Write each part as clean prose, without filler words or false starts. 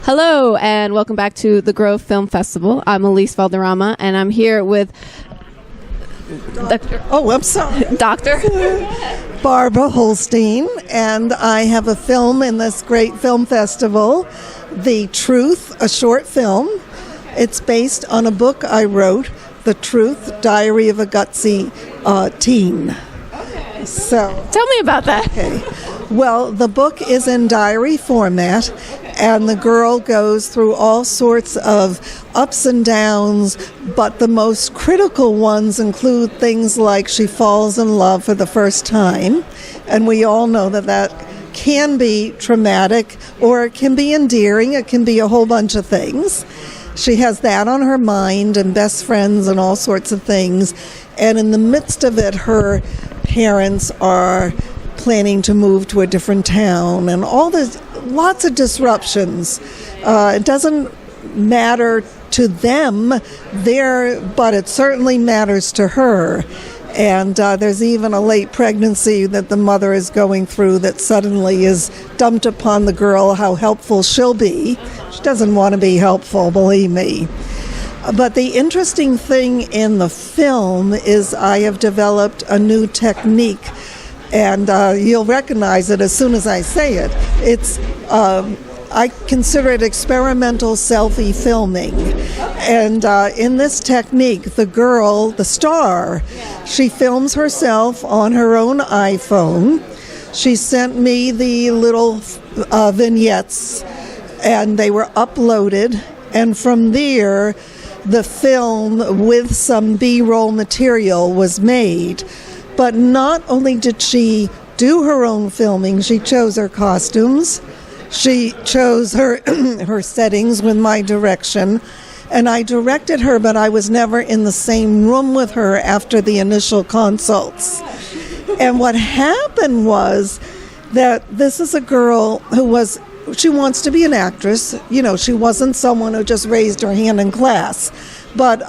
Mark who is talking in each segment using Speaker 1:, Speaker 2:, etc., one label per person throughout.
Speaker 1: Hello, and welcome back to the Grove Film Festival. I'm Elise Valderrama, and I'm here with
Speaker 2: I'm sorry.
Speaker 1: Dr.
Speaker 2: Barbara Holstein, and I have a film in this great film festival, The Truth, a short film. It's based on a book I wrote, The Truth, Diary of a Gutsy Teen.
Speaker 1: Okay.
Speaker 2: So,
Speaker 1: tell me about that.
Speaker 2: Okay. Well, the book is in diary format, and the girl goes through all sorts of ups and downs, but the most critical ones include things like she falls in love for the first time, and we all know that that can be traumatic, or it can be endearing, it can be a whole bunch of things. She has that on her mind, and best friends and all sorts of things, and in the midst of it, her parents are planning to move to a different town, and all this, lots of disruptions. It doesn't matter to them there, but it certainly matters to her. And there's even a late pregnancy that the mother is going through that suddenly is dumped upon the girl, how helpful she'll be. She doesn't want to be helpful, believe me. But the interesting thing in the film is I have developed a new technique, and you'll recognize it as soon as I say it. It's I consider it experimental selfie filming. And in this technique, the girl, the star, she films herself on her own iPhone. She sent me the little vignettes, and they were uploaded. And from there, the film with some B-roll material was made. But not only did she do her own filming, she chose her costumes, she chose her her settings with my direction, and I directed her, but I was never in the same room with her after the initial consults. And what happened was that this is a girl who she wants to be an actress. You know, she wasn't someone who just raised her hand in class, but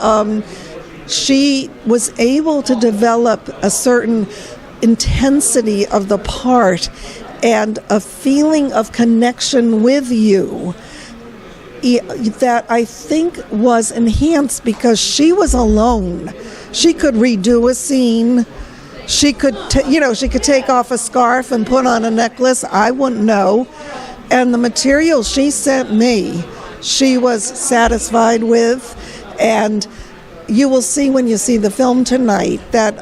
Speaker 2: she was able to develop a certain intensity of the part and a feeling of connection with you that I think was enhanced because she was alone. She could redo a scene. She could, she could take off a scarf and put on a necklace. I wouldn't know. And the material she sent me, she was satisfied with, and you will see when you see the film tonight that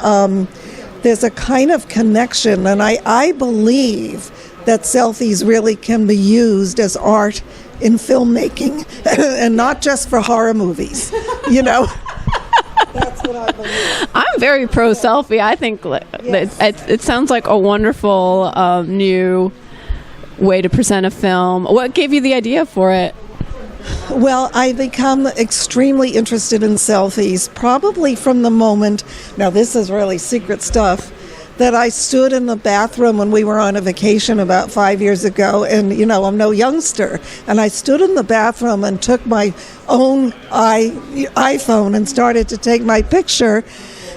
Speaker 2: there's a kind of connection, and I believe that selfies really can be used as art in filmmaking and not just for horror movies, That's what I believe.
Speaker 1: I'm very pro selfie. I think it sounds like a wonderful new way to present a film. What gave you the idea for it?
Speaker 2: Well, I become extremely interested in selfies, probably from the moment, now this is really secret stuff, that I stood in the bathroom when we were on a vacation about 5 years ago, and, I'm no youngster, and I stood in the bathroom and took my own iPhone and started to take my picture,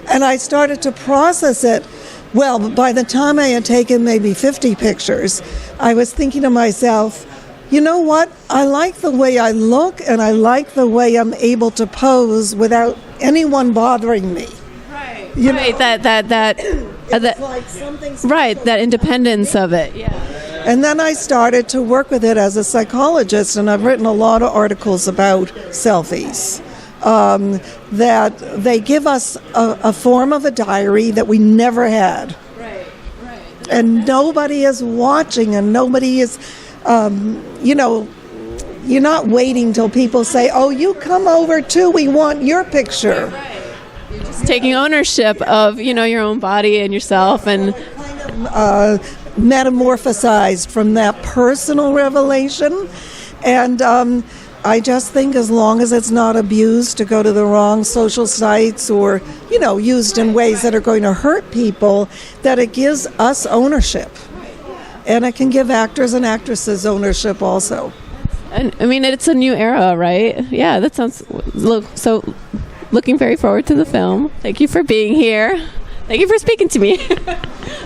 Speaker 2: and I started to process it. Well, by the time I had taken maybe 50 pictures, I was thinking to myself, you know what? I like the way I look, and I like the way I'm able to pose without anyone bothering me.
Speaker 1: Right.
Speaker 2: Right.
Speaker 1: That
Speaker 2: Like something
Speaker 1: right. That independence of it. Yeah.
Speaker 2: And then I started to work with it as a psychologist, and I've written a lot of articles about selfies. That they give us a form of a diary that we never had.
Speaker 1: Right.
Speaker 2: And nobody is watching, and nobody is. You're not waiting till people say, oh, you come over too, we want your picture.
Speaker 1: Right. You're just taking ownership of, your own body and yourself. And
Speaker 2: kind of metamorphosized from that personal revelation. And I just think as long as it's not abused to go to the wrong social sites or, used in ways that are going to hurt people, that it gives us ownership. And it can give actors and actresses ownership also.
Speaker 1: And I mean, it's a new era, right? Yeah, that sounds so. Looking very forward to the film. Thank you for being here. Thank you for speaking to me. All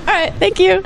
Speaker 1: right, thank you.